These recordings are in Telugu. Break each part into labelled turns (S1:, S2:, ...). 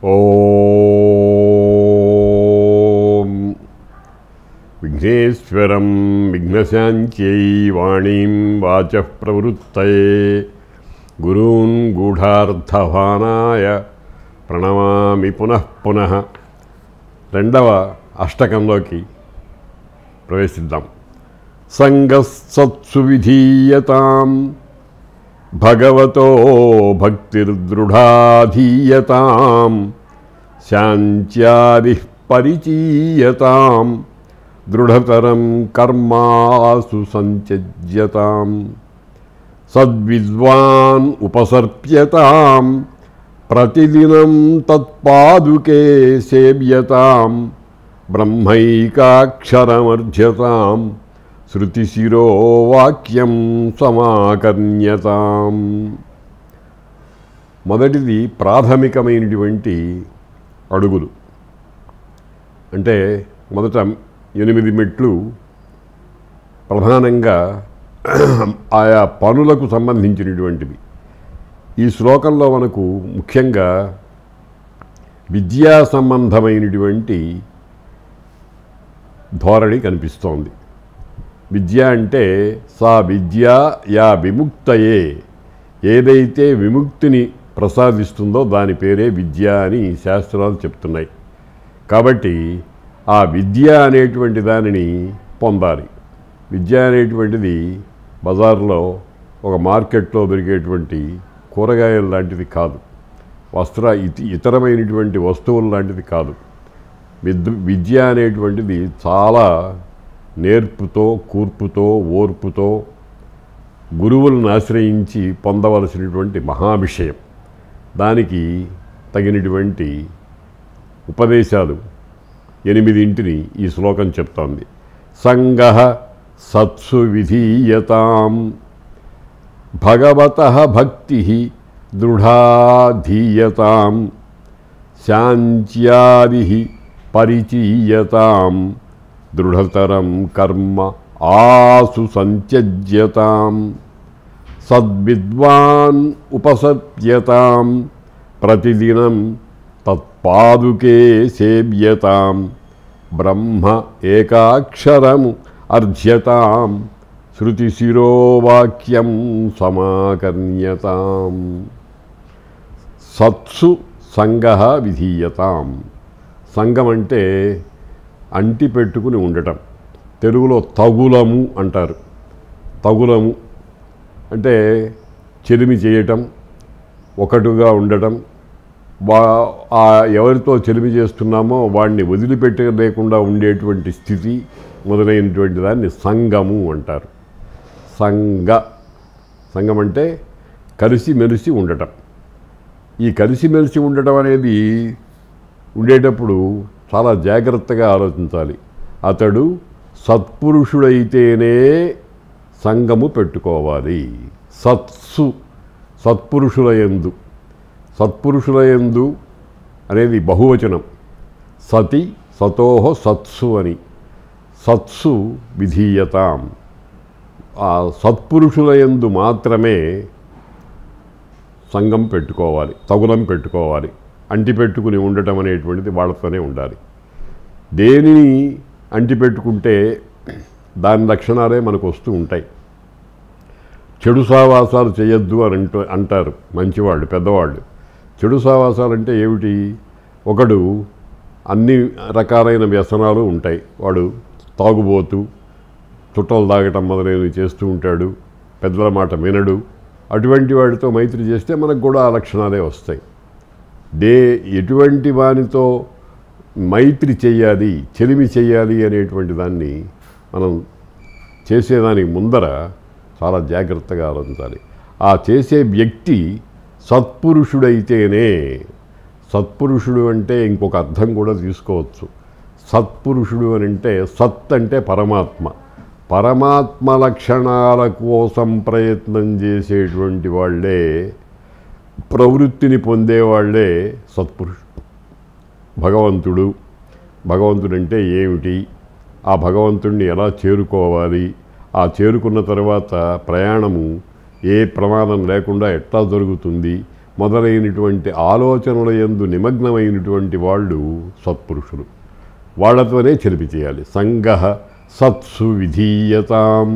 S1: ఓం విఘ్నేశ్వరం విఘ్నశాంత్యై వాణీం వాచః ప్రవృత్తయే గురూన్ గూఢార్థభానాయ ప్రణమామి పునః పునః. రెండవ అష్టకంలోకి ప్రవేశిద్దాం. సంగస్సత్సు విధీయతాం భగవతో భక్తిర్దృఢాధీయతాం శాంత్యాదిః పరిచీయతాం దృఢతరం కర్మాసు సంత్యజ్యతాం సద్విద్వాన్ ఉపసర్ప్యతాం ప్రతిదినం తత్పాదుకే సేవ్యతాం బ్రహ్మైకాక్షరమర్ధ్యతాం శృతిశిరో వాక్యం సమాకర్ణ్యతాం. మొదటిది ప్రాథమికమైనటువంటి అడుగులు. అంటే మొదట 8 మెట్లు ప్రధానంగా ఆయా పనులకు సంబంధించినటువంటివి. ఈ శ్లోకంలో మనకు ముఖ్యంగా విద్యా సంబంధమైనటువంటి ధోరణి కనిపిస్తోంది. విద్య అంటే సా విద్య యా విముక్తయే, ఏదైతే విముక్తిని ప్రసాదిస్తుందో దాని పేరే విద్య అని శాస్త్రాలు చెప్తున్నాయి. కాబట్టి ఆ విద్య అనేటువంటి దానిని పొందాలి. విద్య అనేటువంటిది బజార్లో ఒక మార్కెట్లో దొరికేటువంటి కూరగాయలు లాంటిది కాదు, ఇతరమైనటువంటి వస్తువులు లాంటిది కాదు. విద్య అనేటువంటిది చాలా నేర్పుతో, కూర్పుతో, ఓర్పుతో గురువులను ఆశ్రయించి పొందవలసినటువంటి మహావిషయం. దానికి తగినటువంటి ఉపదేశాలు 8 ఈ శ్లోకం చెప్తోంది. సంగః సత్సు విధీయతాం భగవతః భక్తి దృఢాధీయతాం శాంత్యాదిః పరిచీయతాం దృఢతరం కర్మ ఆసు సంత్యజ్యతాం సద్విద్వాన్ ఉపసర్ప్యతాం ప్రతిదినం తత్పాదుకే సేవ్యతాం బ్రహ్మ ఏకాక్షరము అర్ధ్యతాం శృతిశిరో వాక్యం సమాకర్ణ్యతాం. సత్సు సంగః విధీయతాం. సంగం అంటే అంటి పెట్టుకుని ఉండటం. తెలుగులో తగులము అంటారు. తగులము అంటే చెలిమి చేయటం, ఒకటిగా ఉండటం. ఎవరితో చెలిమి చేస్తున్నామో వాడిని వదిలిపెట్టలేకుండా ఉండేటువంటి స్థితి మొదలైనటువంటి దాన్ని సంగము అంటారు. సంగం అంటే కలిసిమెలిసి ఉండటం. ఈ కలిసిమెలిసి ఉండటం అనేది ఉండేటప్పుడు చాలా జాగ్రత్తగా ఆలోచించాలి. అతడు సత్పురుషుడైతేనే సంగము పెట్టుకోవాలి. సత్పురుషులయందు. సత్పురుషులయందు అనేది బహువచనం. సతి సతోహ సత్సు అని. సత్సు విధీయతాం. ఆ సత్పురుషులయందు మాత్రమే సంగం పెట్టుకోవాలి, తగులం పెట్టుకోవాలి. అంటిపెట్టుకుని ఉండటం అనేటువంటిది వాళ్ళతోనే ఉండాలి. దేనిని అంటిపెట్టుకుంటే దాని లక్షణాలే మనకు వస్తూ ఉంటాయి. చెడు సావాసాలు చేయొద్దు అని అంటారు మంచివాళ్ళు, పెద్దవాళ్ళు. చెడు సావాసాలు అంటే ఏమిటి? ఒకడు అన్ని రకాలైన వ్యసనాలు ఉంటాయి. వాడు తాగుబోతూ, చుట్టలు తాగటం మొదలైనవి చేస్తూ ఉంటాడు, పెద్దల మాట వినడు. అటువంటి వాడితో మైత్రి చేస్తే మనకు కూడా ఆ లక్షణాలే వస్తాయి. ఎటువంటి వానితో మైత్రి చెయ్యాలి, చెలిమి చెయ్యాలి అనేటువంటి దాన్ని మనం చేసేదానికి ముందర చాలా జాగ్రత్తగా ఆలోచించాలి. ఆ చేసే వ్యక్తి సత్పురుషుడైతేనే. సత్పురుషుడు అంటే ఇంకొక అర్థం కూడా తీసుకోవచ్చు. సత్పురుషుడు అని అంటే సత్ అంటే పరమాత్మ. పరమాత్మ లక్షణాల కోసం ప్రయత్నం చేసేటువంటి వాళ్ళే, ప్రవృత్తిని పొందేవాళ్లే సత్పురుషుడు. భగవంతుడంటే ఏమిటి, ఆ భగవంతుడిని ఎలా చేరుకోవాలి, ఆ చేరుకున్న తర్వాత ప్రయాణము ఏ ప్రమాదం లేకుండా ఎట్లా జరుగుతుంది, మొదలైనటువంటి ఆలోచనల యందు నిమగ్నమైనటువంటి వాళ్ళు సత్పురుషులు. వాళ్లతోనే చెలిపి చేయాలి. సంగః సత్సు విధీయతాం,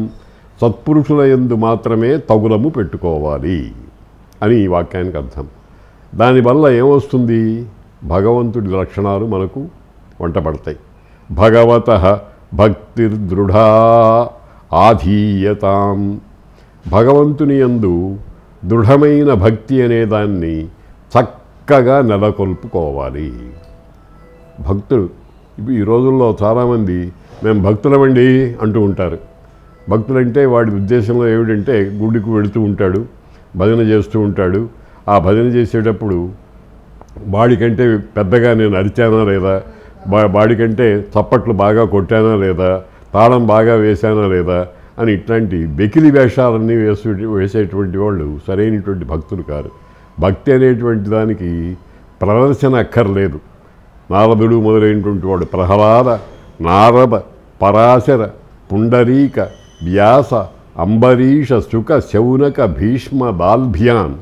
S1: సత్పురుషుల యందు మాత్రమే తగులము పెట్టుకోవాలి అని ఈ వాక్యానికి అర్థం. దానివల్ల ఏమొస్తుంది? భగవంతుడి లక్షణాలు మనకు వంటపడతాయి. భగవతః భక్తిర్దృఢా ఆధీయతాం, భగవంతుని యందు దృఢమైన భక్తి అనేదాన్ని చక్కగా నెలకొల్పుకోవాలి. భక్తులు ఈ రోజుల్లో చాలామంది మేము భక్తులమండి అంటూ ఉంటారు. భక్తులంటే వాడి ఉద్దేశంలో ఏమిటంటే గుడికి వెళుతూ ఉంటాడు, భజన చేస్తూ ఉంటాడు. ఆ భజన చేసేటప్పుడు వాడికంటే పెద్దగా నేను అరిచానా లేదా, వాడికంటే చప్పట్లు బాగా కొట్టానా లేదా, తాళం బాగా వేశానా లేదా అని ఇట్లాంటి బెకిలి వేషాలన్నీ వేసేటువంటి వాళ్ళు సరైనటువంటి భక్తులు కారు. భక్తి అనేటువంటి దానికి ప్రదర్శన అక్కర్లేదు. నారదుడు మొదలైనటువంటి వాడు ప్రహ్లాద, నారద, పరాశర, పుండరీక, వ్యాస, అంబరీష, శుక, శౌనక, భీష్మ, దాల్భ్యాన్,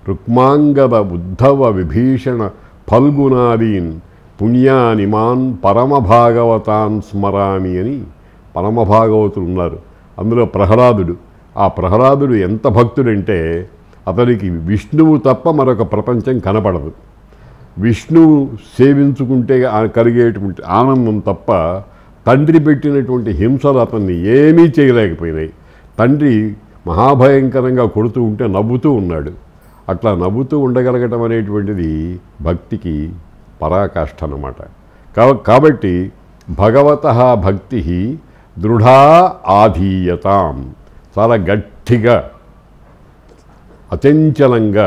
S1: రుక్మాంగద, ఉద్ధవ, విభీషణ, ఫల్గునాదీన్ పుణ్యానిమాన్ పరమభాగవతాన్ స్మరామి అని పరమభాగవతులు ఉన్నారు. అందులో ప్రహ్లాదుడు. ఆ ప్రహ్లాదుడు ఎంత భక్తుడంటే అతనికి విష్ణువు తప్ప మరొక ప్రపంచం కనపడదు. విష్ణువు సేవించుకుంటే కలిగేటువంటి ఆనందం తప్ప తండ్రి పెట్టినటువంటి హింసలు అతన్ని ఏమీ చేయలేకపోయినాయి. తండ్రి మహాభయంకరంగా కొడుతూ ఉంటే నవ్వుతూ ఉన్నాడు. అట్లా నవ్వుతూ ఉండగలగటం అనేటువంటిది భక్తికి పరాకాష్ఠ అన్నమాట. కాబట్టి భగవతః భక్తి దృఢా ఆధీయతాం, చాలా గట్టిగా అచంచలంగా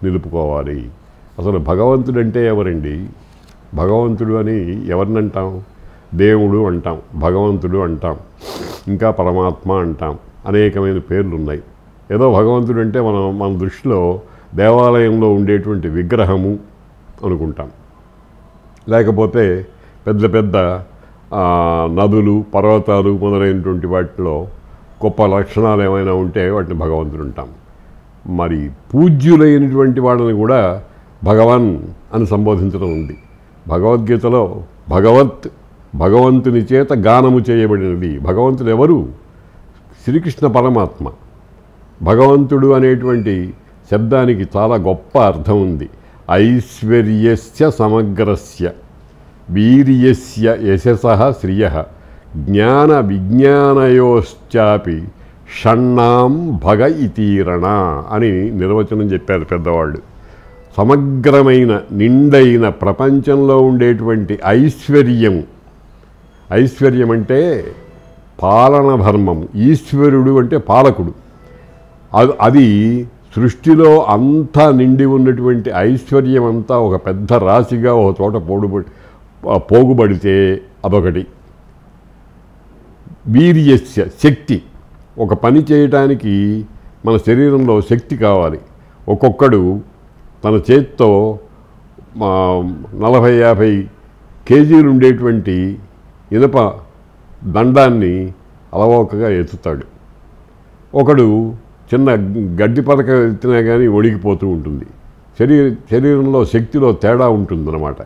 S1: నిలుపుకోవాలి. అసలు భగవంతుడు అంటే ఎవరండి? భగవంతుడు అని ఎవరినంటాం? దేవుడు అంటాం, భగవంతుడు అంటాం, ఇంకా పరమాత్మ అంటాం. అనేకమైన పేర్లు ఉన్నాయి. ఏదో భగవంతుడు అంటే మన దృష్టిలో దేవాలయంలో ఉండేటువంటి విగ్రహము అనుకుంటాం. లేకపోతే పెద్ద పెద్ద నదులు, పర్వతాలు మొదలైనటువంటి వాటిలో గొప్ప లక్షణాలు ఏమైనా ఉంటే వాటిని భగవంతుడు అంటాం. మరి పూజ్యులైనటువంటి వాళ్ళని కూడా భగవాన్ అని సంబోధించడం ఉంది. భగవద్గీతలో భగవంతుని చేత గానము చేయబడినది. భగవంతుడు ఎవరు? శ్రీకృష్ణ పరమాత్మ. భగవంతుడు అనేటువంటి శబ్దానికి చాలా గొప్ప అర్థం ఉంది. ఐశ్వర్యస్య సమగ్రస్య వీర్యస్య యశసః శ్రియః జ్ఞాన విజ్ఞానయోశ్చాపి షణ్ణాం భగ ఇతీరణ అని నిర్వచనం చెప్పారు పెద్దవాళ్ళు. సమగ్రమైన నిండైన ప్రపంచంలో ఉండేటువంటి ఐశ్వర్యం అంటే పాలన ధర్మం. ఈశ్వరుడు అంటే పాలకుడు. అది సృష్టిలో అంతా నిండి ఉన్నటువంటి ఐశ్వర్యం అంతా ఒక పెద్ద రాశిగా ఒక చోట పోగుబడితే అదొకటి. వీర్యస్య శక్తి, ఒక పని చేయటానికి మన శరీరంలో శక్తి కావాలి. ఒక్కొక్కడు తన చేత్తో 40-50 కేజీలు ఉండేటువంటి ఇనప దండాన్ని అలవోకగా ఎత్తుతాడు. ఒకడు చిన్న గడ్డి పలక ఎత్తినా కానీ ఒడిగిపోతూ ఉంటుంది. శరీరంలో శక్తిలో తేడా ఉంటుందన్నమాట.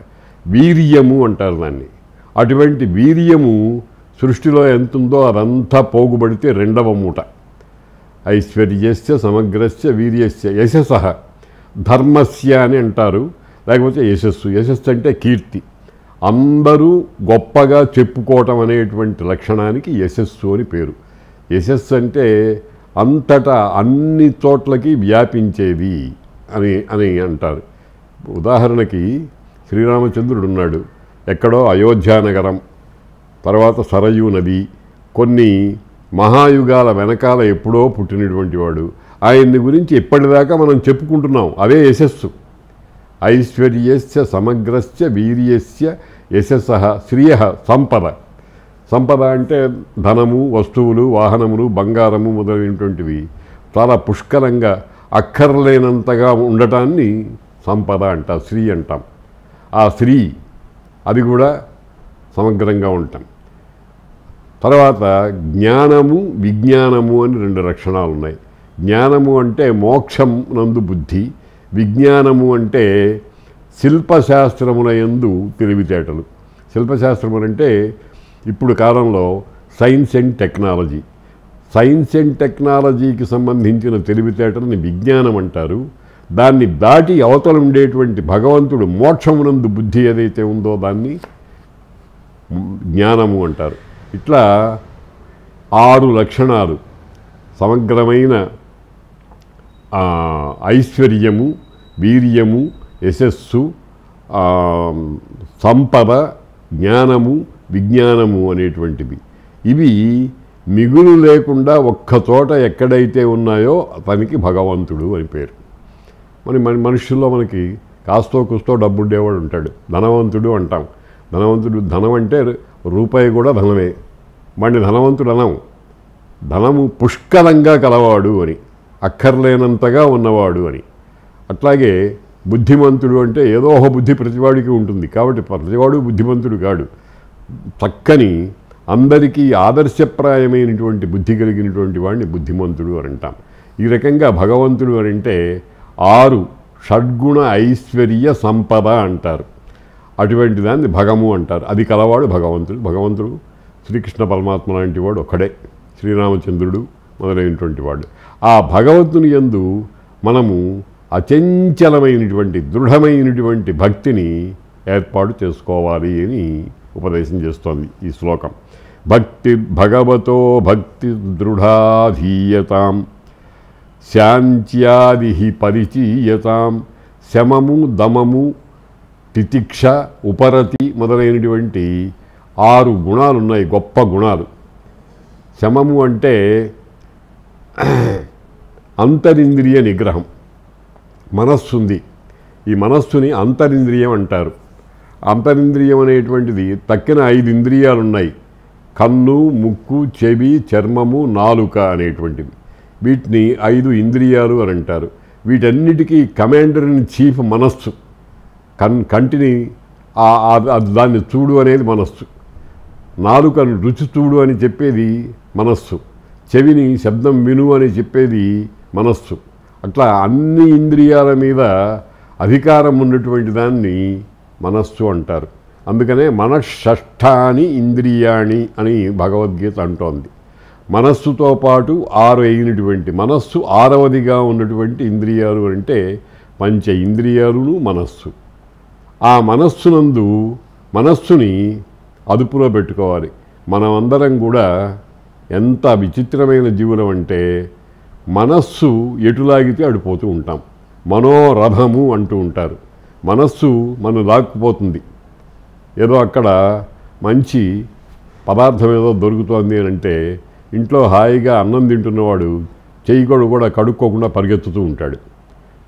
S1: వీర్యము అంటారు దాన్ని. అటువంటి వీర్యము సృష్టిలో ఎంతుందో అదంతా పోగుబడితే రెండవ మూట. ఐశ్వర్యస్య సమగ్రస్య వీర్యస్య యశసః, ధర్మస్య అని అంటారు, లేకపోతే యశస్సు. యశస్సు అంటే కీర్తి. అందరూ గొప్పగా చెప్పుకోవటం అనేటువంటి లక్షణానికి యశస్సు అని పేరు. యశస్సు అంటే అంతటా అన్ని చోట్లకి వ్యాపించేది అని అంటారు. ఉదాహరణకి శ్రీరామచంద్రుడు ఉన్నాడు. ఎక్కడో అయోధ్యానగరం, తర్వాత సరయూ నది, కొన్ని మహాయుగాల వెనకాల ఎప్పుడో పుట్టినటువంటి వాడు. ఆయన్ని గురించి ఎప్పటిదాకా మనం చెప్పుకుంటున్నాం. అదే యశస్సు. ఐశ్వర్యస్య సమగ్రస్య వీర్యస్య యశస్సః శ్రియః సంపద. సంపద అంటే ధనము, వస్తువులు, వాహనములు, బంగారము మొదలైనటువంటివి చాలా పుష్కలంగా అక్కర్లేనంతగా ఉండటాన్ని సంపద అంటాం, శ్రీ అంటాం. ఆ శ్రీ అది కూడా సమగ్రంగా ఉంటాం. తర్వాత జ్ఞానము విజ్ఞానము అని 2 లక్షణాలు ఉన్నాయి. జ్ఞానము అంటే మోక్షం నందు బుద్ధి, విజ్ఞానము అంటే శిల్పశాస్త్రముల యందు తెలివితేటలు. శిల్పశాస్త్రములు అంటే ఇప్పుడు కాలంలో science and technology. Science and టెక్నాలజీకి సంబంధించిన తెలివితేటలని విజ్ఞానం అంటారు. దాన్ని దాటి అవతల ఉండేటువంటి భగవంతుడు మోక్షమునందు బుద్ధి ఏదైతే ఉందో దాన్ని జ్ఞానము అంటారు. ఇట్లా 6 లక్షణాలు సమగ్రమైన ఐశ్వర్యము, వీర్యము, యశస్సు, సంపద, జ్ఞానము, విజ్ఞానము అనేటువంటివి. ఇవి మిగులు లేకుండా ఒక్కచోట ఎక్కడైతే ఉన్నాయో అతనికి భగవంతుడు అని పేరు. మన మనుషుల్లో మనకి కాస్తో కూస్తో డబ్బు ఉండేవాడు ఉంటాడు, ధనవంతుడు అంటాం. ధనం అంటే రూపాయి కూడా ధనమే. వాడిని ధనవంతుడు అనం. ధనము పుష్కలంగా కలవాడు అని, అక్కర్లేనంతగా ఉన్నవాడు అని. అట్లాగే బుద్ధిమంతుడు అంటే ఏదో ఒక బుద్ధి ప్రతివాడికి ఉంటుంది, కాబట్టి ప్రతివాడు బుద్ధిమంతుడు కాడు. చక్కని అందరికీ ఆదర్శప్రాయమైనటువంటి బుద్ధి కలిగినటువంటి వాడిని బుద్ధిమంతుడు అని అంటాం. ఈ రకంగా భగవంతుడు అని అంటే 6 షడ్గుణ ఐశ్వర్య సంపద అంటారు. అటువంటి దాన్ని భగము అంటారు. అది కలవాడు భగవంతుడు. భగవంతుడు శ్రీకృష్ణ పరమాత్మ లాంటి వాడు ఒక్కడే, శ్రీరామచంద్రుడు మొదలైనటువంటి వాడు. ఆ భగవంతుని యందు మనము అచంచలమైనటువంటి దృఢమైనటువంటి భక్తిని ఏర్పాటు చేసుకోవాలి అని ఉపదేశం చేస్తోంది ఈ శ్లోకం. భక్తి భగవతో భక్తి దృఢాధీయతాం శాంత్యాది పరిచీయతాం. శమము, దమము, తితిక్ష, ఉపరతి మొదలైనటువంటి 6 గుణాలు ఉన్నాయి, గొప్ప గుణాలు. శమము అంటే అంతరింద్రియ నిగ్రహం. మనస్సు ఉంది, ఈ మనస్సుని అంతరింద్రియం అంటారు. అంతరింద్రియం అనేటువంటిది తక్కిన 5 ఇంద్రియాలు ఉన్నాయి, కన్ను, ముక్కు, చెవి, చర్మము, నాలుక అనేటువంటివి. వీటిని 5 ఇంద్రియాలు అని అంటారు. వీటన్నిటికీ కమాండర్ ఇన్ చీఫ్ మనస్సు. కంటిని దాన్ని చూడు అనేది మనస్సు, నాలుకను రుచి చూడు అని చెప్పేది మనస్సు, చెవిని శబ్దం విను అని చెప్పేది మనస్సు. అట్లా అన్ని ఇంద్రియాల మీద అధికారం ఉన్నటువంటి దాన్ని మనస్సు అంటారు. అందుకనే మనఃషష్ఠాని ఇంద్రియాణి అని భగవద్గీత అంటోంది. మనస్సుతో పాటు 6 అయినటువంటి మనస్సు 6వదిగా ఉన్నటువంటి ఇంద్రియాలు అంటే పంచ ఇంద్రియాలను మనస్సు. ఆ మనస్సుని అదుపులో పెట్టుకోవాలి. మనమందరం కూడా ఎంత విచిత్రమైన జీవులం అంటే మనస్సు ఎటులాగితే అడిపోతూ ఉంటాం. మనోరథము అంటూ ఉంటారు. మనస్సు మనం లాక్కుపోతుంది. ఏదో అక్కడ మంచి పదార్థం ఏదో దొరుకుతోంది అని అంటే ఇంట్లో హాయిగా అన్నం తింటున్నవాడు చెయ్యి కూడా కడుక్కోకుండా పరిగెత్తుతూ ఉంటాడు.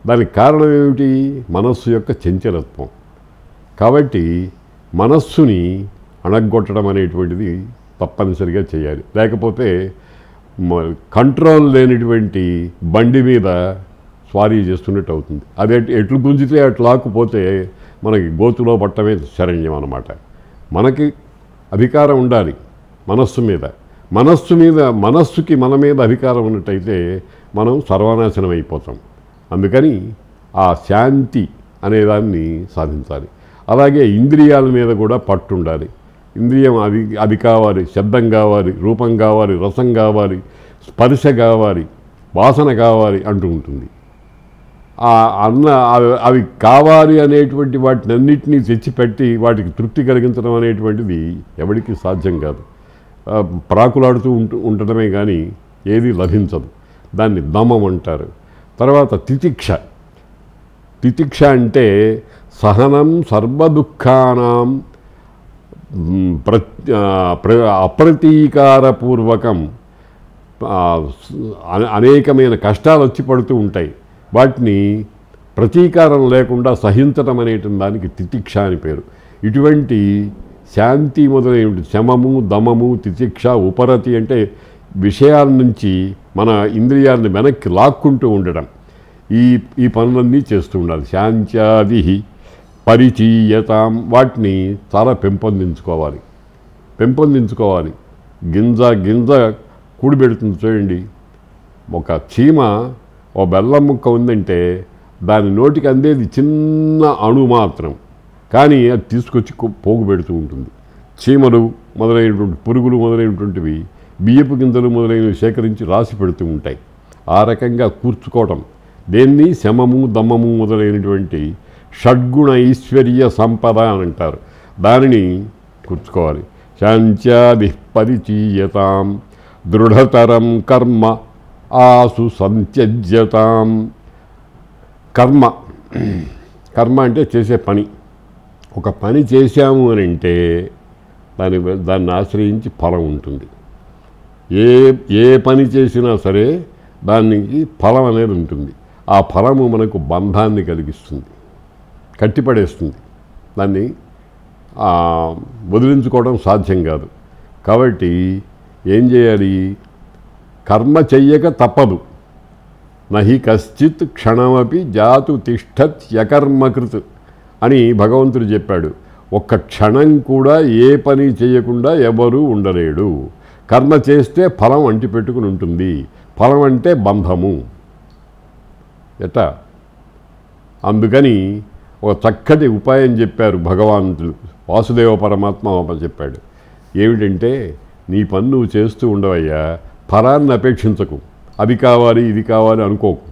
S1: దానికి కారణం ఏమిటి? మనస్సు యొక్క చంచలత్వం. కాబట్టి మనస్సుని అణగొట్టడం అనేటువంటిది తప్పనిసరిగా చేయాలి. లేకపోతే కంట్రోల్ లేనిటువంటి బండి మీద స్వారీ చేస్తున్నట్టు అవుతుంది. అది ఎట్లు గుంజితే అట్లు లాక్కుపోతే మనకి గోతులో పట్టమే శరణ్యం అన్నమాట. మనకి అధికారం ఉండాలి మనస్సు మీద. మనస్సుకి మన మీద అధికారం ఉన్నట్టయితే మనం సర్వనాశనం అయిపోతాం. అందుకని ఆ శాంతి అనేదాన్ని సాధించాలి. అలాగే ఇంద్రియాల మీద కూడా పట్టు ఉండాలి. ఇంద్రియం అది కావాలి, శబ్దం కావాలి, రూపం కావాలి, రసం కావాలి, స్పర్శ కావాలి, వాసన కావాలి అంటూ ఉంటుంది. అవి కావాలి అనేటువంటి వాటిని అన్నింటినీ తెచ్చిపెట్టి వాటికి తృప్తి కలిగించడం అనేటువంటిది ఎవరికి సాధ్యం కాదు. ప్రాకులాడుతూ ఉండటమే కానీ ఏది లభించదు. దాన్ని దమం అంటారు. తర్వాత తితిక్ష అంటే సహనం సర్వదుఃఖానాం అప్రతీకారపూర్వకం. అనేకమైన కష్టాలు వచ్చి పడుతూ ఉంటాయి, వాటిని ప్రతీకారం లేకుండా సహించటం అనేటువంటి దానికి తితిక్ష అని పేరు. ఇటువంటి శాంతి మొదలైన శమము, దమము, తితిక్ష, ఉపరతి అంటే విషయాల నుంచి మన ఇంద్రియాలను వెనక్కి లాక్కుంటూ ఉండడం. ఈ పనులన్నీ చేస్తూ ఉండాలి. శాంత్యాది పరిచీయతాం. వాటిని చాలా పెంపొందించుకోవాలి. గింజ కూడిపెడుతుంది చూడండి. ఒక చీమ ఓ బెల్లం ముక్క ఉందంటే దాని నోటికి అందేది చిన్న అణు మాత్రం, కానీ అది తీసుకొచ్చి పోగు పెడుతూ ఉంటుంది. చీమలు మొదలైనటువంటి పురుగులు మొదలైనటువంటివి బియ్యపు గింజలు మొదలైనవి సేకరించి రాసి పెడుతూ ఉంటాయి. ఆ రకంగా కూర్చుకోవటం దేన్ని శమము దమ్మము మొదలైనటువంటి షడ్గుణ ఐశ్వర్య సంపద అని అంటారు. దానిని కూర్చుకోవాలి. శాంత్యాది పరిచీయతాం దృఢతరం కర్మ ఆసు సంత్యజ్యతాం. కర్మ అంటే చేసే పని. ఒక పని చేశాము అని అంటే దాన్ని ఆశ్రయించి ఫలం ఉంటుంది. ఏ పని చేసినా సరే దానికి ఫలం అనేది ఉంటుంది. ఆ ఫలము మనకు బంధాన్ని కలిగిస్తుంది, కట్టిపడేస్తుంది. దాన్ని వదిలించుకోవడం సాధ్యం కాదు. కాబట్టి ఏం చేయాలి? కర్మ చెయ్యక తప్పదు. నహి కశ్చిత్ క్షణమపి జాతు తిష్టత్ యకర్మకృత్ అని భగవంతుడు చెప్పాడు. ఒక్క క్షణం కూడా ఏ పని చేయకుండా ఎవరూ ఉండలేడు. కర్మ చేస్తే ఫలం అంటిపెట్టుకుని ఉంటుంది. ఫలం అంటే బంధము. అందుకని ఒక చక్కటి ఉపాయం చెప్పారు భగవంతుడు. వాసుదేవ పరమాత్మ చెప్పాడు. ఏమిటంటే, నీ పని నువ్వు చేస్తూ ఉండవయ్యా, ఫలాన్ని అపేక్షించకు. అది కావాలి ఇది కావాలి అనుకోకు.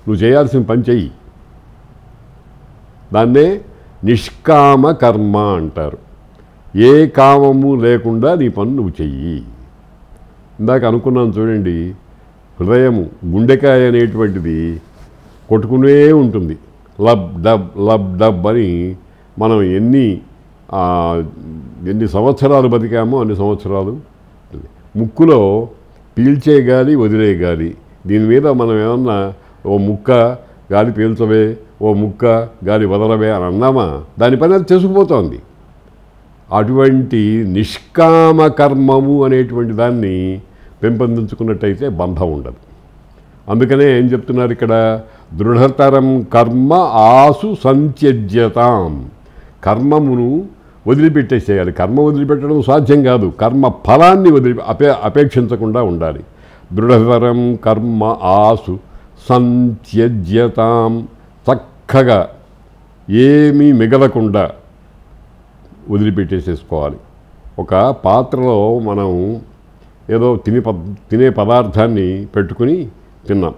S1: నువ్వు చేయాల్సిన పని చెయ్యి. దాన్నే నిష్కామ కర్మ అంటారు. ఏ కామము లేకుండా నీ పని నువ్వు చెయ్యి. ఇందాక అనుకున్నాను చూడండి, హృదయము గుండెకాయ అనేటువంటిది కొట్టుకునే ఉంటుంది. లబ్ డబ్ అని మనం ఎన్ని సంవత్సరాలు బతికామో అన్ని సంవత్సరాలు. ముక్కులో పీల్చే గాలి వదిలే గాలి. దీని మీద మనం ఏమన్నా ఓ ముక్క గాలి పీల్చవే, ఓ ముక్క గాలి వదలవే అని అన్నామా, దాని పని అది చేసుకుపోతోంది. అటువంటి నిష్కామ కర్మము అనేటువంటి దాన్ని పెంపొందించుకున్నట్టయితే బంధం ఉండదు. అందుకనే ఏం చెప్తున్నారు ఇక్కడ? దృఢతరం కర్మ ఆసు సంత్యజ్యతాం. కర్మమును వదిలిపెట్టేసేయాలి. కర్మ వదిలిపెట్టడం సాధ్యం కాదు. కర్మ ఫలాన్ని అపేక్షించకుండా ఉండాలి. దృఢతరం కర్మ ఆసు సంత్యజ్యతాం. చక్కగా ఏమీ మిగలకుండా వదిలిపెట్టేసేసుకోవాలి. ఒక పాత్రలో మనం ఏదో తినే పదార్థాన్ని పెట్టుకుని తిన్నాం.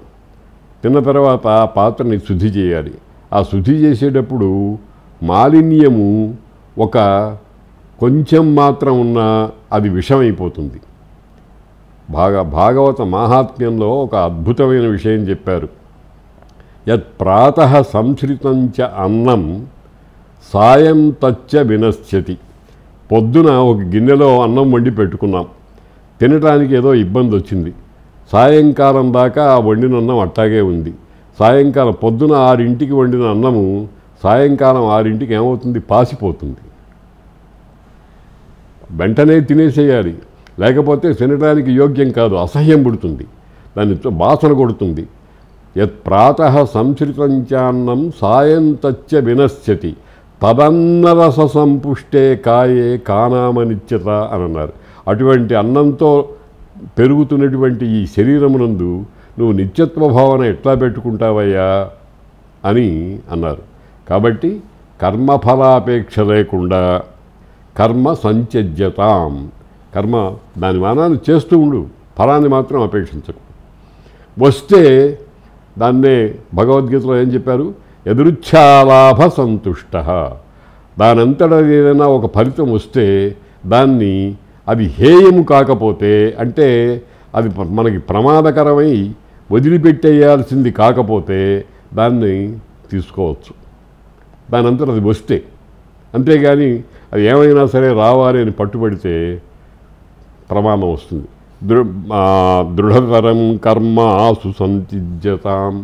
S1: తిన్న తర్వాత ఆ పాత్రని శుద్ధి చేయాలి. ఆ శుద్ధి చేసేటప్పుడు మాలిన్యము ఒక కొంచెం మాత్రం ఉన్నా అది విషమైపోతుంది. భాగవత మాహాత్మ్యంలో ఒక అద్భుతమైన విషయం చెప్పారు. యత్ ప్రాతః సంశ్రితంచ అన్నం సాయం తచ్చ వినశ్యతి. పొద్దున ఒక గిన్నెలో అన్నం వండి పెట్టుకున్నాం. తినటానికి ఏదో ఇబ్బంది వచ్చింది. సాయంకాలం దాకా ఆ వండిన అన్నం అట్టాగే ఉంది. సాయంకాలం పొద్దున 6ంటికి వండిన అన్నము సాయంకాలం 6ంటికి ఏమవుతుంది? పాసిపోతుంది. వెంటనే తినేసేయాలి, లేకపోతే తినడానికి యోగ్యం కాదు, అసహ్యం పుడుతుంది, దాన్ని వాసన కొడుతుంది. యత్ ప్రాతః సంశ్రితంచాన్నం సాయం తచ్చ వినశ్యతి తదన్నరస సంపుష్టే కాయే కానామనిత్యత అని అన్నారు. అటువంటి అన్నంతో పెరుగుతున్నటువంటి ఈ శరీరమునందు నువ్వు నిత్యత్వ భావన ఎట్లా పెట్టుకుంటావయ్యా అని అన్నారు. కాబట్టి కర్మఫలాపేక్ష లేకుండా కర్మ సంత్యజ్యతాం. కర్మ దాని మానాన్ని చేస్తూ ఉండు, ఫలాన్ని మాత్రం అపేక్షించకు. వస్తే దాన్నే భగవద్గీతలో ఏం చెప్పారు? యదృచ్ఛాలాభ సంతుష్ట. దానంతటా ఏదైనా ఒక ఫలితం వస్తే దాన్ని అది హేయము కాకపోతే, అంటే అది మనకి ప్రమాదకరమై వదిలిపెట్టేయాల్సింది కాకపోతే దాన్ని తీసుకోవచ్చు. దానంతట అది వస్తే. అంతేగాని అది ఏమైనా సరే రావాలి అని పట్టుబడితే ప్రమాదం వస్తుంది. దృఢతరం కర్మ ఆసు సంత్యజ్యతాం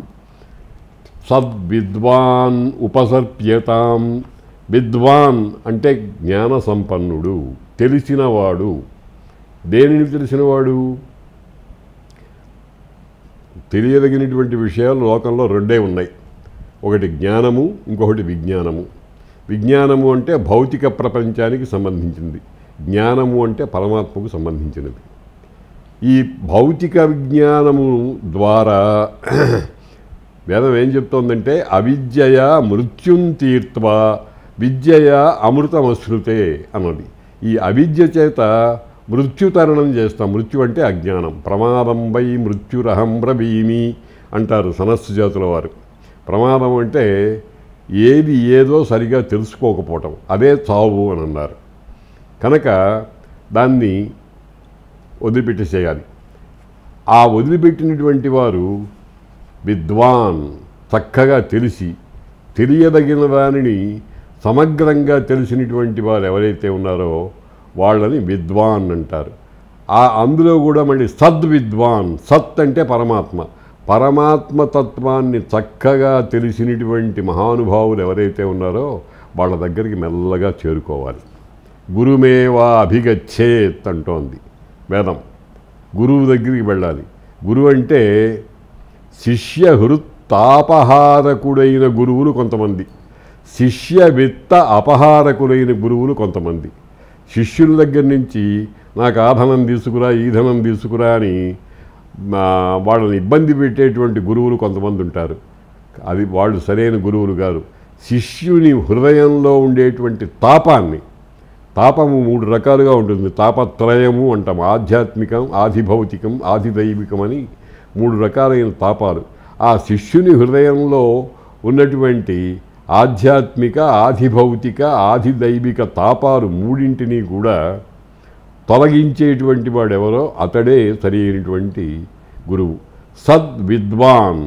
S1: సద్విద్వాన్ ఉపసర్ప్యతాం. విద్వాన్ అంటే జ్ఞాన సంపన్నుడు, తెలిసినవాడు. దేనిని తెలిసినవాడు? తెలియదగినటువంటి విషయాలు లోకంలో రెండే ఉన్నాయి. ఒకటి జ్ఞానము, ఇంకొకటి విజ్ఞానము. విజ్ఞానము అంటే భౌతిక ప్రపంచానికి సంబంధించింది, జ్ఞానము అంటే పరమాత్మకు సంబంధించినది. ఈ భౌతిక విజ్ఞానము ద్వారా వేదం ఏం చెప్తోందంటే అవిద్యయ మృత్యుం తీర్త్వా విద్యయ అమృతమశ్నుతే అన్నది. ఈ అవిద్య చేత మృత్యుతరణం చేస్తాం. మృత్యు అంటే అజ్ఞానం. ప్రమాదం వై మృత్యురహం బ్రవీమి అంటారు సనస్సు జాతుల వారు. ప్రమాదం అంటే ఏది ఏదో సరిగా తెలుసుకోకపోవటం, అదే చావు అని అన్నారు. కనుక దాన్ని వదిలిపెట్టేసేయాలి. ఆ వదిలిపెట్టినటువంటి వారు విద్వాన్, చక్కగా తెలియదగిన దానిని సమగ్రంగా తెలిసినటువంటి వారు ఎవరైతే ఉన్నారో వాళ్ళని విద్వాన్ అంటారు. అందులో కూడా మళ్ళీ సద్విద్వాన్, సత్ అంటే పరమాత్మ తత్వాన్ని చక్కగా తెలిసినటువంటి మహానుభావులు ఎవరైతే ఉన్నారో వాళ్ళ దగ్గరికి మెల్లగా చేరుకోవాలి. గురుమేవా అభిగచ్చేత్ అంటోంది వేదం. గురువు దగ్గరికి వెళ్ళాలి. గురువు అంటే శిష్య హృత్తాపహారకుడైన గురువులు కొంతమంది, శిష్య విత్త అపహారకులైన గురువులు కొంతమంది. శిష్యుల దగ్గర నుంచి నాకు ఆ ధనం తీసుకురా, ఈ ధనం తీసుకురా అని వాళ్ళని ఇబ్బంది పెట్టేటువంటి గురువులు కొంతమంది ఉంటారు. అది వాళ్ళు సరైన గురువులు గారు. శిష్యుని హృదయంలో ఉండేటువంటి తాపము 3 రకాలుగా ఉంటుంది. తాపత్రయము అంటాం. ఆధ్యాత్మికం, ఆధిభౌతికం, ఆధిదైవికం అని 3 రకాలైన తాపాలు. ఆ శిష్యుని హృదయంలో ఉన్నటువంటి ఆధ్యాత్మిక, ఆధిభౌతిక, ఆధిదైవిక తాపాలు 3ంటిని కూడా తొలగించేటువంటి వాడెవరో అతడే సరి అయినటువంటి గురువు. సద్విద్వాన్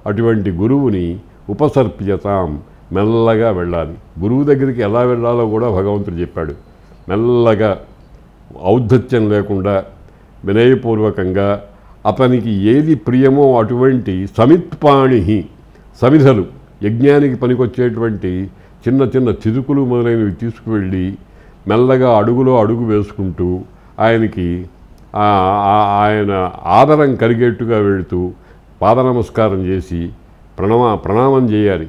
S1: అటువంటి గురువుని ఉపసర్ప్యతాం, మెల్లగా వెళ్ళాలి. గురువు దగ్గరికి ఎలా వెళ్ళాలో కూడా భగవంతుడు చెప్పాడు. మెల్లగా, ఔద్ధత్యం లేకుండా, వినయపూర్వకంగా, అతనికి ఏది ప్రియమో అటువంటి సమిత్పాణి, సమిధలు, యజ్ఞానికి పనికొచ్చేటువంటి చిన్న చిన్న చిరుకులు మొదలైనవి తీసుకువెళ్ళి మెల్లగా అడుగులో అడుగు వేసుకుంటూ ఆయనకి ఆయన ఆదరం కలిగేట్టుగా వెళుతూ పాద నమస్కారం చేసి ప్రణామం చేయాలి.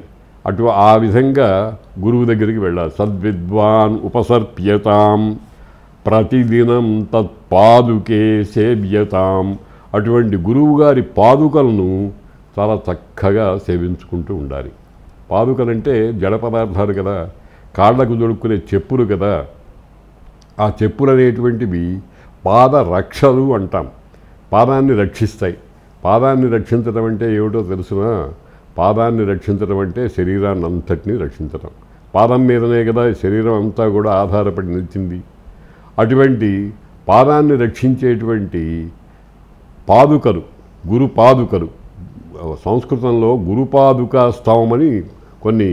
S1: ఆ విధంగా గురువు దగ్గరికి వెళ్ళాలి. సద్విద్వాన్ ఉపసర్ప్యతాం ప్రతిదినం తత్పాదుకే సేవ్యతాం. అటువంటి గురువుగారి పాదుకలను చాలా చక్కగా సేవించుకుంటూ ఉండాలి. పాదుకలంటే జడ పదార్థాలు కదా, కాళ్లకు దొడుక్కునే చెప్పులు కదా. ఆ చెప్పులు అనేటువంటివి పాద రక్షలు అంటాం. పాదాన్ని రక్షిస్తాయి. పాదాన్ని రక్షించడం అంటే ఏమిటో తెలుసునా? పాదాన్ని రక్షించడం అంటే శరీరాన్ని అంతటినీ రక్షించడం. పాదం మీదనే కదా శరీరం అంతా కూడా ఆధారపడి నిలిచింది. అటువంటి పాదాన్ని రక్షించేటువంటి పాదుకలు, గురు పాదుకలు. సంస్కృతంలో గురుపాదుకా స్తవమని కొన్ని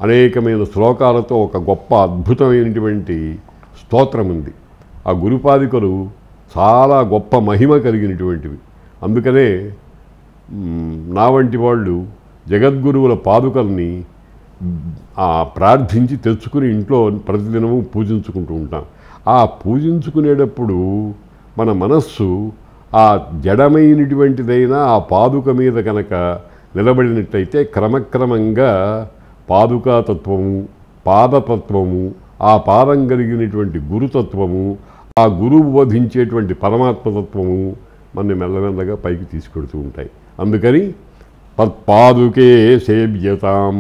S1: అనేకమైన శ్లోకాలతో ఒక గొప్ప అద్భుతమైనటువంటి స్తోత్రం ఉంది. ఆ గురుపాదుకలు చాలా గొప్ప మహిమ కలిగినటువంటివి. అందుకనే నా వంటి వాళ్ళు జగద్గురువుల పాదుకల్ని ప్రార్థించి తెచ్చుకుని ఇంట్లో ప్రతిదినము పూజించుకుంటూ ఉంటాం. ఆ పూజించుకునేటప్పుడు మన మనస్సు ఆ జడమైనటువంటిదైనా ఆ పాదుక మీద కనుక నిలబడినట్టయితే క్రమక్రమంగా పాదుకాతత్వము, పాదతత్వము, ఆ పాదం కలిగినటువంటి గురుతత్వము, ఆ గురువు బోధించేటువంటి పరమాత్మతత్వము మన మెల్లమెల్లగా పైకి తీసుకెడుతూ ఉంటాయి. అందుకని తత్పాదుకే సేవ్యతాం,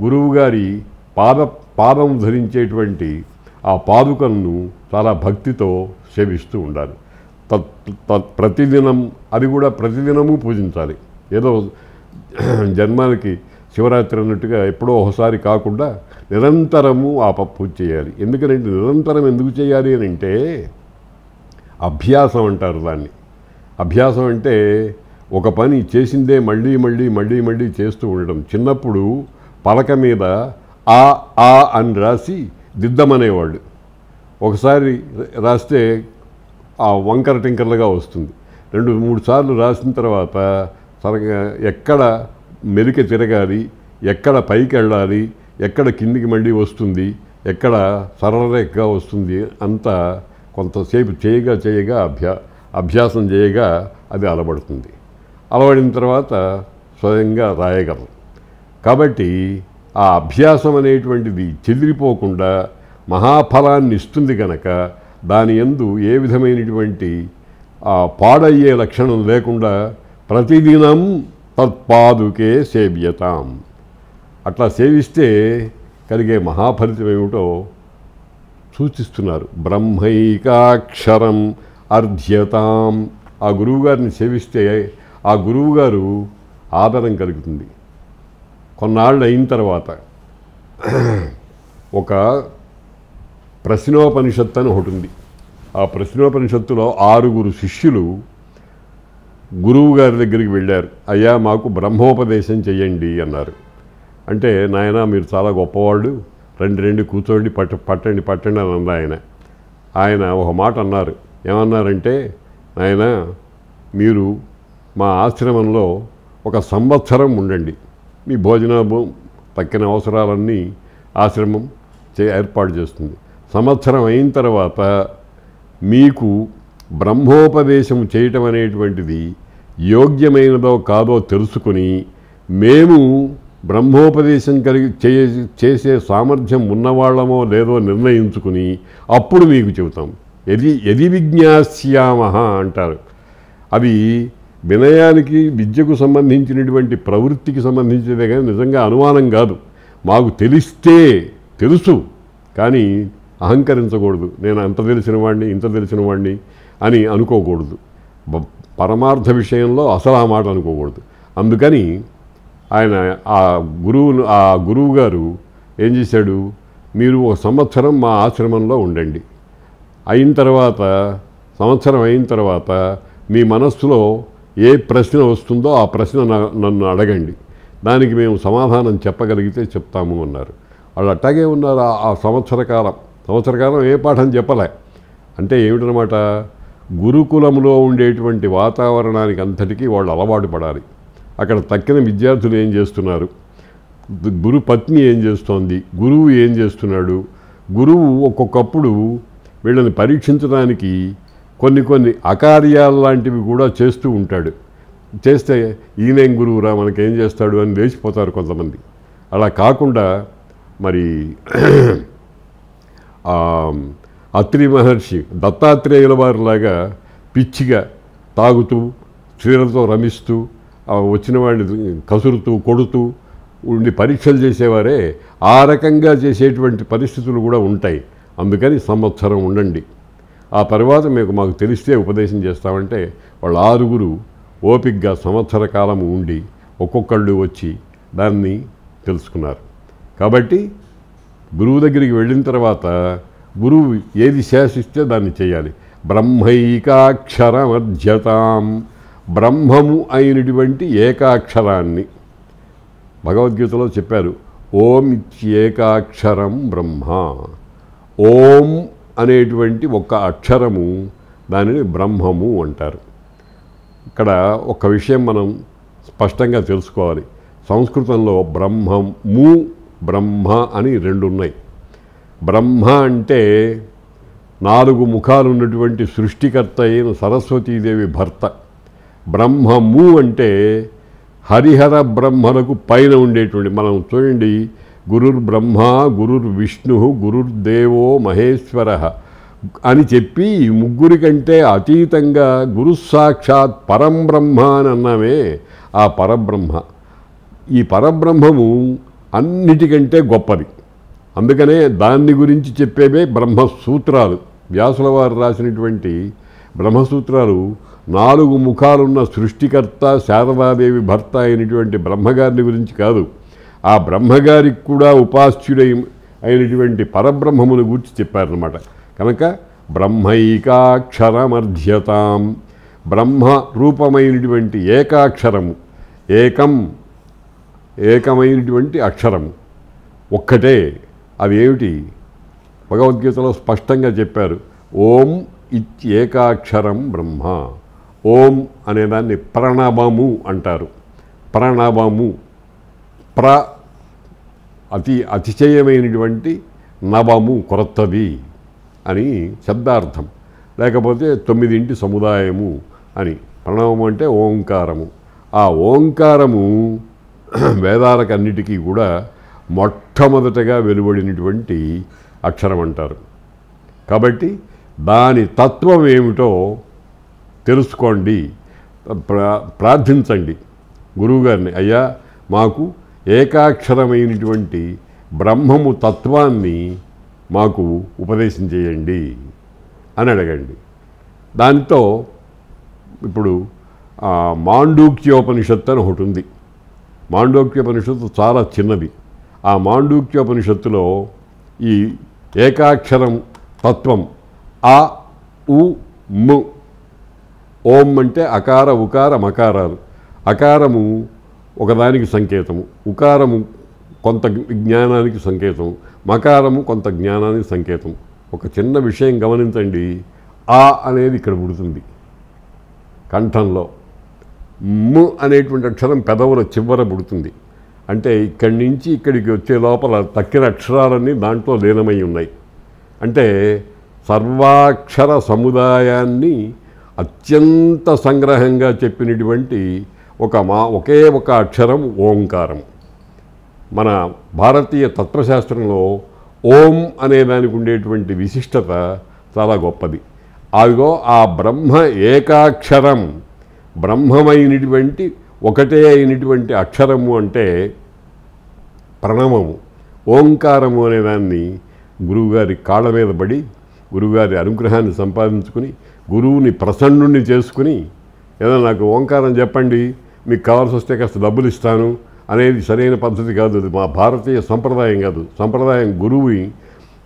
S1: గురువుగారి పాదం ధరించేటువంటి ఆ పాదుకలను చాలా భక్తితో సేవిస్తూ ఉండాలి. ప్రతిదినం, అది కూడా ప్రతిదినము పూజించాలి. ఏదో జన్మానికి శివరాత్రి అన్నట్టుగా ఎప్పుడో ఒకసారి కాకుండా నిరంతరము ఆ పూజ చేయాలి. ఎందుకంటే నిరంతరం ఎందుకు చేయాలి అని అంటే అభ్యాసం అంటారు దాన్ని. అభ్యాసం అంటే ఒక పని చేసిందే మళ్ళీ మళ్ళీ మళ్ళీ మళ్ళీ చేస్తూ ఉండడం. చిన్నప్పుడు పలక మీద ఆ అని రాసి దిద్దమనేవాళ్ళు. ఒకసారి రాస్తే ఆ వంకర టింకర్లుగా వస్తుంది. 2-3 సార్లు రాసిన తర్వాత సరిగా ఎక్కడ మెలిక తిరగాలి, ఎక్కడ పైకి వెళ్ళాలి, ఎక్కడ కిందికి మళ్ళీ వస్తుంది, ఎక్కడ సరళరేఖగా వస్తుంది, అంతా కొంతసేపు చేయగా అభ్యాసం చేయగా అది అలవడుతుంది. అలవడిన తర్వాత స్వయంగా రాయగలరు. కాబట్టి ఆ అభ్యాసం అనేటువంటిది చెదిరిపోకుండా మహాఫలాన్ని ఇస్తుంది కనుక దాని యందు ఏ విధమైనటువంటి పాడయ్యే లక్షణం లేకుండా ప్రతిదినం తత్పాదుకే సేవ్యతాం. అట్లా సేవిస్తే కలిగే మహాఫలితం ఏమిటో సూచిస్తున్నారు. బ్రహ్మైకాక్షరం అర్ధ్యతాం. ఆ గురువుగారిని సేవిస్తే ఆ గురువుగారు ఆదరం కలుగుతుంది. కొన్నాళ్ళు అయిన తర్వాత ఒక ప్రశ్నోపనిషత్తు అని ఒకటి ఉంది. ఆ ప్రశ్నోపనిషత్తులో 6 శిష్యులు గురువు గారి దగ్గరికి వెళ్ళారు. అయ్యా, మాకు బ్రహ్మోపదేశం చెయ్యండి అన్నారు. అంటే, నాయన మీరు చాలా గొప్పవాళ్ళు, రండి కూర్చోండి, పట్టండి అని అన్నారు. ఆయన ఒక మాట అన్నారు. ఏమన్నారంటే, నాయన మీరు మా ఆశ్రమంలో 1 సంవత్సరం ఉండండి. మీ భోజనం తక్కిన అవసరాలన్నీ ఆశ్రమం ఏర్పాటు చేస్తుంది. సంవత్సరం అయిన తర్వాత మీకు బ్రహ్మోపదేశం చేయటం అనేటువంటిది యోగ్యమైనదో కాదో తెలుసుకుని మేము బ్రహ్మోపదేశం చేసే సామర్థ్యం ఉన్నవాళ్ళమో లేదో నిర్ణయించుకుని అప్పుడు మీకు చెబుతాం. యది విజ్ఞాస్యామః అంటారు. అది వినయానికి, విద్యకు సంబంధించినటువంటి ప్రవృత్తికి సంబంధించినదే కానీ నిజంగా అనుమానం కాదు. మాకు తెలుసు కానీ అహంకరించకూడదు. నేను అంత తెలిసిన వాడిని, ఇంత తెలిసిన వాడిని అని అనుకోకూడదు. పరమార్థ విషయంలో అసలు ఆ మాట అనుకోకూడదు. అందుకని ఆయన ఆ గురువు గారు ఏం చేశాడు, మీరు 1 సంవత్సరం మా ఆశ్రమంలో ఉండండి. సంవత్సరం అయిన తర్వాత మీ మనస్సులో ఏ ప్రశ్న వస్తుందో ఆ ప్రశ్న నన్ను అడగండి, దానికి మేము సమాధానం చెప్పగలిగితే చెప్తాము అన్నారు. వాళ్ళు అట్టాగే ఉన్నారు. ఆ సంవత్సర కాలం ఏ పాఠం చెప్పలే. అంటే ఏమిటనమాట, గురుకులంలో ఉండేటువంటి వాతావరణానికి అంతటికీ వాళ్ళు అలవాటు పడాలి. అక్కడ తక్కిన విద్యార్థులు ఏం చేస్తున్నారు, గురు పత్ని ఏం చేస్తోంది, గురువు ఏం చేస్తున్నాడు. గురువు ఒక్కొక్కప్పుడు వీళ్ళని పరీక్షించడానికి కొన్ని అకార్యాలు లాంటివి కూడా చేస్తూ ఉంటాడు. చేస్తే ఈయనేం గురువురా మనకేం చేస్తాడు అని లేచిపోతారు కొంతమంది. అలా కాకుండా మరి అత్రి మహర్షి దత్తాత్రేయుల వారిలాగా పిచ్చిగా తాగుతూ స్త్రీలతో రమిస్తూ వచ్చిన వాడిని కసురుతూ కొడుతూ ఉండి పరీక్షలు చేసేవారే ఆ రకంగా చేసేటువంటి పరిస్థితులు కూడా ఉంటాయి. అందుకని సంవత్సరం ఉండండి, ఆ తర్వాత మాకు తెలిస్తే ఉపదేశం చేస్తామంటే వాళ్ళు 6 ఓపికగా సంవత్సర కాలం ఉండి ఒక్కొక్కళ్ళు వచ్చి దాన్ని తెలుసుకున్నారు. కాబట్టి గురువు దగ్గరికి వెళ్ళిన తర్వాత గురువు ఏది శాసిస్తే దాన్ని చేయాలి. బ్రహ్మైకాక్షరమర్ధ్యతాం. బ్రహ్మము అయినటువంటి ఏకాక్షరాన్ని భగవద్గీతలో చెప్పారు. ఓం ఇత్యేకాక్షరం బ్రహ్మ. ఓం అనేటువంటి ఒక అక్షరము, దానిని బ్రహ్మము అంటారు. ఇక్కడ ఒక విషయం మనం స్పష్టంగా తెలుసుకోవాలి. సంస్కృతంలో బ్రహ్మము, బ్రహ్మ అని 2 ఉన్నాయి. బ్రహ్మ అంటే 4 ముఖాలు ఉన్నటువంటి సృష్టికర్త అయిన సరస్వతీదేవి భర్త. బ్రహ్మము అంటే హరిహర బ్రహ్మలకు పైన ఉండేటువంటి, మనం చూడండి, గురుర్బ్రహ్మ గురుర్విష్ణు గురుర్దేవో మహేశ్వర అని చెప్పి ఈ 3 కంటే అతీతంగా గురుస్సాక్షాత్ పరంబ్రహ్మ అని అన్నామే. ఆ పరబ్రహ్మ, ఈ పరబ్రహ్మము అన్నిటికంటే గొప్పది. అందుకనే దాన్ని గురించి చెప్పేవే బ్రహ్మసూత్రాలు. వ్యాసుల వారు రాసినటువంటి బ్రహ్మసూత్రాలు 4 ముఖాలున్న సృష్టికర్త శారదాదేవి భర్త అయినటువంటి బ్రహ్మగారిని గురించి కాదు, ఆ బ్రహ్మగారికి కూడా ఉపాస్యుడై అయినటువంటి పరబ్రహ్మమును గురించి చెప్పారన్నమాట. కనుక బ్రహ్మైకాక్షరమర్ధ్యతాం. బ్రహ్మ రూపమైనటువంటి ఏకాక్షరము, ఏకమైనటువంటి అక్షరము ఒక్కటే. అది ఏమిటి? భగవద్గీతలో స్పష్టంగా చెప్పారు. ఓం ఇత్యేకాక్షరం బ్రహ్మ. ఓం అనేదాన్ని ప్రణవము అంటారు. ప్రణవము, అతిశయమైనటువంటి, నవము కొత్తది అని శబ్దార్థం. లేకపోతే 9 సముదాయము అని. ప్రణవము అంటే ఓంకారము. ఆ ఓంకారము వేదాలకన్నిటికీ కూడా మొట్టమొదటగా వెలువడినటువంటి అక్షరం అంటారు. కాబట్టి దాని తత్వం ఏమిటో తెలుసుకోండి, ప్రార్థించండి. గురువుగారిని, అయ్యా మాకు ఏకాక్షరమైనటువంటి బ్రహ్మము తత్వాన్ని మాకు ఉపదేశం చేయండి అని అడగండి. దానితో ఇప్పుడు మాండూక్యోపనిషత్తు అని ఒకటి ఉంది. మాండూక్యోపనిషత్తు చాలా చిన్నది. ఆ మాండూక్యోపనిషత్తులో ఈ ఏకాక్షరం తత్వం అ ఉ ము, ఓం అంటే అకార ఉకార మకారాలు. అకారము ఒకదానికి సంకేతము, ఉకారము కొంత జ్ఞానానికి సంకేతం, మకారము కొంత జ్ఞానానికి సంకేతం. ఒక చిన్న విషయం గమనించండి, ఆ అనేది ఇక్కడ పుడుతుంది కంఠంలో, ము అనేటువంటి అక్షరం పెదవుల చివర పుడుతుంది. అంటే ఇక్కడి నుంచి ఇక్కడికి వచ్చే లోపల తక్కిన అక్షరాలన్నీ దాంట్లో లీనమై ఉన్నాయి. అంటే సర్వాక్షర సముదాయాన్ని అత్యంత సంగ్రహంగా చెప్పినటువంటి ఒకే ఒక అక్షరం ఓంకారం. మన భారతీయ తత్వశాస్త్రంలో ఓం అనే దానికి ఉండేటువంటి విశిష్టత చాలా గొప్పది. అదిగో ఆ బ్రహ్మ ఏకాక్షరం, బ్రహ్మమైనటువంటి ఒకటే అయినటువంటి అక్షరము అంటే ప్రణవము. ఓంకారము అనేదాన్ని గురువుగారి కాళ్ళ మీద పడి గురువుగారి అనుగ్రహాన్ని సంపాదించుకుని గురువుని ప్రసన్నుణ్ణి చేసుకుని, ఏదో నాకు ఓంకారం చెప్పండి, మీకు కావాల్సి వస్తే కాస్త డబ్బులు ఇస్తాను అనేది సరైన పద్ధతి కాదు. అది మా భారతీయ సంప్రదాయం కాదు. సంప్రదాయం గురువుని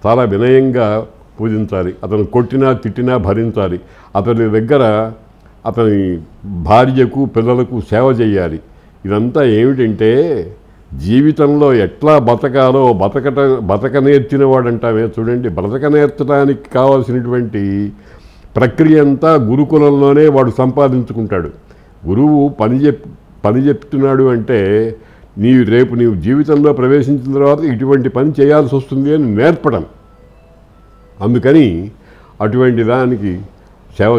S1: చాలా వినయంగా పూజించాలి. అతను కొట్టినా తిట్టినా భరించాలి. అతని దగ్గర అతని భార్యకు పిల్లలకు సేవ చేయాలి. ఇదంతా ఏమిటంటే జీవితంలో ఎట్లా బతకాలో బతక నేర్చిన వాడంటామే చూడండి. బతక నేర్చడానికి కావాల్సినటువంటి ప్రక్రియ అంతా గురుకులంలోనే వాడు సంపాదించుకుంటాడు. గురువు పని చెప్తున్నాడు అంటే రేపు నీవు జీవితంలో ప్రవేశించిన తర్వాత ఇటువంటి పని చేయాల్సి వస్తుంది అని నేర్పడం. అందుకని అటువంటి దానికి సేవ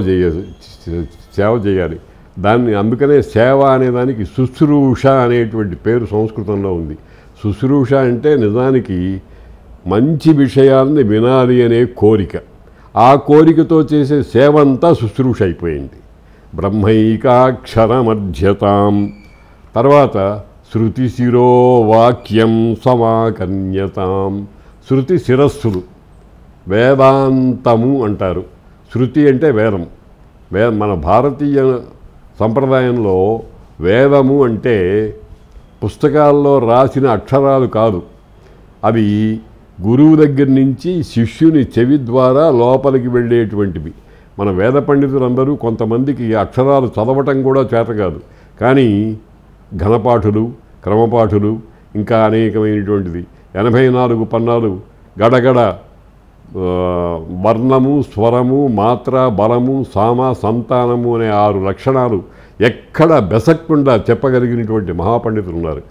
S1: చేయాలి. అందుకనే సేవ అనేదానికి శుశ్రూష అనేటువంటి పేరు సంస్కృతంలో ఉంది. శుశ్రూష అంటే నిజానికి మంచి విషయాల్ని వినాలి అనే కోరిక. ఆ కోరికతో చేసే సేవ అంతా శుశ్రూష అయిపోయింది. బ్రహ్మైకాక్షరమధ్యతాం, తర్వాత శృతి శిరో వాక్యం సమాకర్ణ్యతాం. శృతి శిరస్సులు, వేదాంతము అంటారు. శృతి అంటే వేదం. మన భారతీయ సంప్రదాయంలో వేదము అంటే పుస్తకాల్లో రాసిన అక్షరాలు కాదు. అవి గురువు దగ్గర నుంచి శిష్యుని చెవి ద్వారా లోపలికి వెళ్ళేటువంటివి. మన వేద పండితులందరూ కొంతమందికి అక్షరాలు చదవటం కూడా చేత కాదు, కానీ ఘనపాఠులు, క్రమపాఠులు, ఇంకా అనేకమైనటువంటిది 84 పన్నాలు గడగడ వర్ణము, స్వరము, మాత్ర, బలము, సామ, సంతానము అనే 6 లక్షణాలు ఎక్కడ బెసక్కుండా చెప్పగలిగినటువంటి మహాపండితులు ఉన్నారు.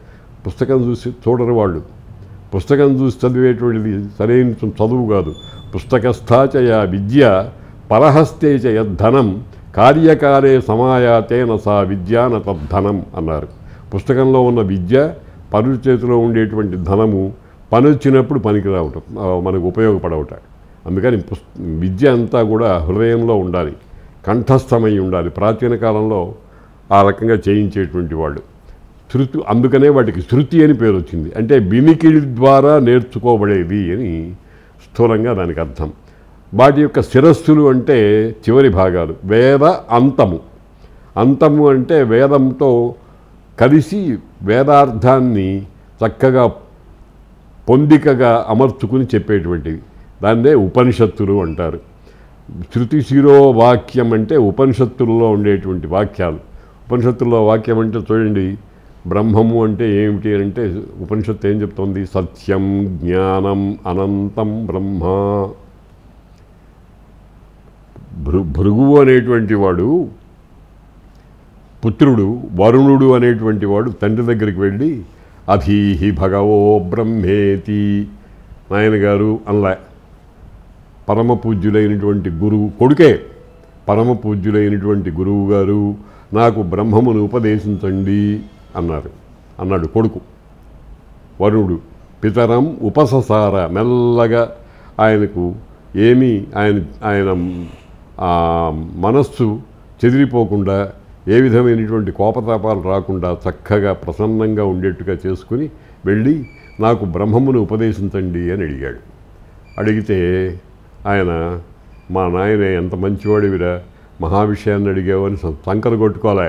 S1: పుస్తకం చూసి చూడరు వాళ్ళు. పుస్తకం చూసి చదివేటువంటిది సరైన చదువు కాదు. పుస్తకస్థాచయ విద్య పరహస్తేచ యద్ధనం కార్యకాలే సమాయాతేన సా విద్యాన తద్ధనం అన్నారు. పుస్తకంలో ఉన్న విద్య, పరుల చేతిలో ఉండేటువంటి ధనము పని వచ్చినప్పుడు పనికి రావటం, మనకు ఉపయోగపడవట. అందుకని విద్య అంతా కూడా హృదయంలో ఉండాలి, కంఠస్థమై ఉండాలి. ప్రాచీన కాలంలో ఆ రకంగా చేయించేటువంటి వాళ్ళు శృతి. అందుకనే వాటికి శృతి అని పేరు వచ్చింది. అంటే వినికిడి ద్వారా నేర్చుకోబడేది అని స్థూలంగా దానికి అర్థం. వాటి యొక్క శిరస్సులు అంటే చివరి భాగాలు. వేద అంతము. అంతము అంటే వేదంతో కలిసి వేదార్థాన్ని చక్కగా పొందికగా అమర్చుకుని చెప్పేటువంటివి. దాన్నే ఉపనిషత్తులు అంటారు. శృతి శిరో వాక్యం అంటే ఉపనిషత్తుల్లో ఉండేటువంటి వాక్యాలు. ఉపనిషత్తుల్లో వాక్యం అంటే చూడండి, బ్రహ్మము అంటే ఏమిటి అంటే ఉపనిషత్తు ఏం చెప్తోంది? సత్యం, జ్ఞానం, అనంతం బ్రహ్మ. భృగువు అనేటువంటి వాడు పుత్రుడు, వరుణుడు అనేటువంటి వాడు తండ్రి దగ్గరికి వెళ్ళి అధీహి భగవో బ్రహ్మేతి, నాయనగారు అన్లా. పరమ పూజ్యులైనటువంటి గురువు కొడుకే, పరమ పూజ్యులైనటువంటి గురువు గారు నాకు బ్రహ్మమును ఉపదేశించండి అన్నాడు కొడుకు. వరుణుడు పితరం ఉపససార, మెల్లగా ఆయనకు ఏమీ ఆయన మనస్సు చెదిరిపోకుండా ఏ విధమైనటువంటి కోపతాపాలు రాకుండా చక్కగా ప్రసన్నంగా ఉండేట్టుగా చేసుకుని వెళ్ళి నాకు బ్రహ్మమును ఉపదేశించండి అని అడిగాడు. అడిగితే ఆయన, మా నాయన ఎంత మంచివాడివిరా, మహావిషయాన్ని అడిగావు అని సంకలు కొట్టుకోలే.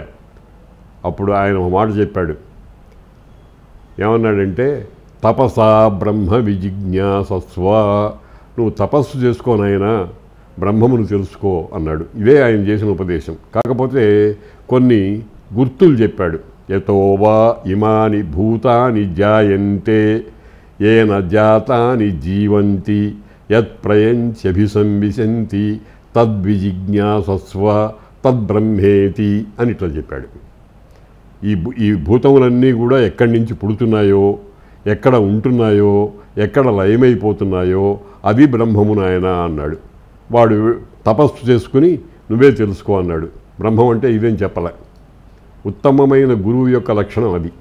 S1: అప్పుడు ఆయన ఒక మాట చెప్పాడు. ఏమన్నాడంటే, తపసా బ్రహ్మ విజిజ్ఞాసస్వ, నువ్వు తపస్సు చేసుకోనాయనా, బ్రహ్మమును తెలుసుకో అన్నాడు. ఇదే ఆయన చేసిన ఉపదేశం. కాకపోతే కొన్ని గుర్తులు చెప్పాడు. యతోవా ఇమాని భూతాని జాయంతే ఏన జాతాని జీవంతి యత్ప్రయంత్యభిసంవిశంతి తద్విజిజ్ఞాసస్వ తద్బ్రహ్మేతి అని ఇట్లా చెప్పాడు. ఈ భూతములన్నీ కూడా ఎక్కడి నుంచి పుడుతున్నాయో, ఎక్కడ ఉంటున్నాయో, ఎక్కడ లయమైపోతున్నాయో అది బ్రహ్మము నాయన అన్నాడు. వాడు తపస్సు చేసుకుని నువ్వే తెలుసుకో అన్నాడు. బ్రహ్మం అంటే ఇదేం చెప్పలే. ఉత్తమమైన గురువు యొక్క లక్షణం అది.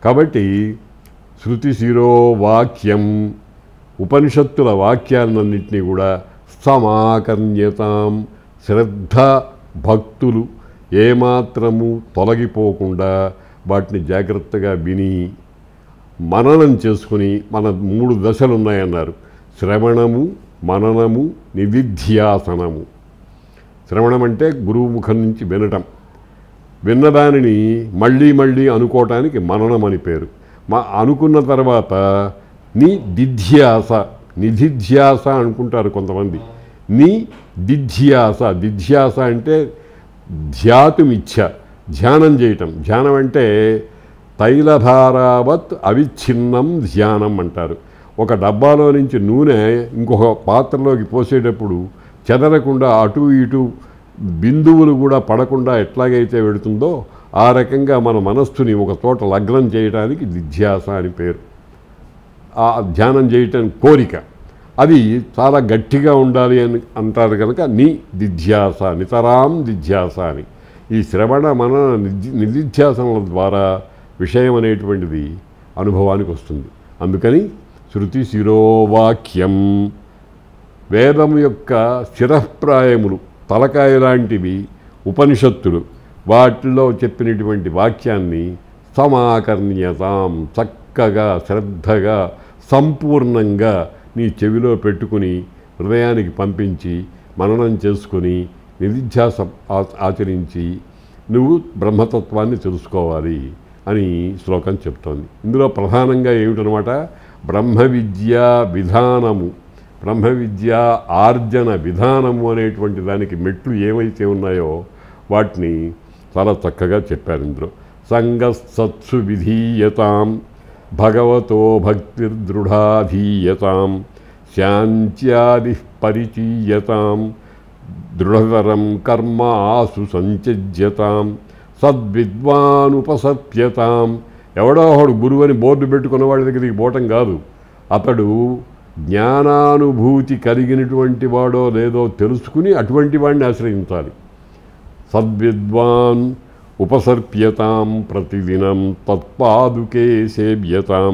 S1: కాబట్టి శృతి శిరో వాక్యం, ఉపనిషత్తుల వాక్యాలన్నింటినీ కూడా సమాకర్ణ్యతాం, శ్రద్ధ భక్తులు ఏమాత్రము తొలగిపోకుండా వాటిని జాగ్రత్తగా విని మననం చేసుకుని, మన 3 దశలు ఉన్నాయన్నారు. శ్రవణము, మననము, నిధిధ్యాసనము. శ్రవణం అంటే గురువు ముఖం నుంచి వినటం, విన్నదానిని మళ్ళీ మళ్ళీ అనుకోవటానికి మననం అని పేరు. అనుకున్న తర్వాత నిధిధ్యాస అనుకుంటారు కొంతమంది. దిధ్యాస అంటే ధ్యాతుమిచ్చ, ధ్యానం చేయటం. ధ్యానం అంటే తైలధారావత్ అవిచ్ఛిన్నం ధ్యానం అంటారు. ఒక డబ్బాలో నుంచి నూనె ఇంకొక పాత్రలోకి పోసేటప్పుడు చెదరకుండా అటు ఇటు బిందువులు కూడా పడకుండా ఎట్లాగైతే వెడుతుందో ఆ రకంగా మన మనస్సుని ఒక చోట లగ్నం చేయడానికి దిధ్యాస అని పేరు. ఆ ధ్యానం చేయటం కోరిక అది చాలా గట్టిగా ఉండాలి అని అంటారు కనుక దిధ్యాస, నితరాం దిధ్యాస అని. ఈ శ్రవణ మనన నిధిధ్యాసనల ద్వారా విషయం అనేటువంటిది అనుభవానికి వస్తుంది. అందుకని శృతి శిరోవాక్యం, వేదం యొక్క శిరఃప్రాయములు, తలకాయ లాంటివి ఉపనిషత్తులు, వాటిలో చెప్పినటువంటి వాక్యాన్ని సమాకర్ణ్యతాం, చక్కగా శ్రద్ధగా సంపూర్ణంగా నీ చెవిలో పెట్టుకుని హృదయానికి పంపించి మననం చేసుకుని నిధిధ్యాసం ఆచరించి నువ్వు బ్రహ్మతత్వాన్ని తెలుసుకోవాలి అని శ్లోకం చెప్తోంది. ఇందులో ప్రధానంగా ఏమిటనమాట, బ్రహ్మ విద్యా విధానము, బ్రహ్మ విద్యా ఆర్జన విధానము అనేటువంటి దానికి మెట్లు ఏవైతే ఉన్నాయో వాటిని చాలా చక్కగా చెప్పారు ఇందులో. సంగసత్సు విధీయతాం, భగవతో భక్తిర్దృఢాధీయతాం, శాంత్యాది పరిచీయతాం, దృఢతరం కర్మ ఆసు సంత్యజ్యతాం, సద్విద్వానుపసత్యతాం. ఎవడో ఒకడు గురువు అని బోర్డు పెట్టుకున్న వాడి దగ్గరికి పోవటం కాదు, అతడు జ్ఞానానుభూతి కలిగినటువంటి వాడో లేదో తెలుసుకుని అటువంటి వాడిని ఆశ్రయించాలి. సద్విద్వాన్ ఉపసర్ప్యతాం ప్రతిదినం తత్పాదుకే సేవ్యతాం,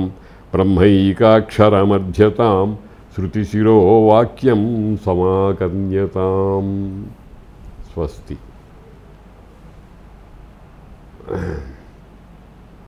S1: బ్రహ్మైకాక్షరమర్ధ్యతాం, శృతిశిరో వాక్యం సమాకర్ణ్యతాం. స్వస్తి.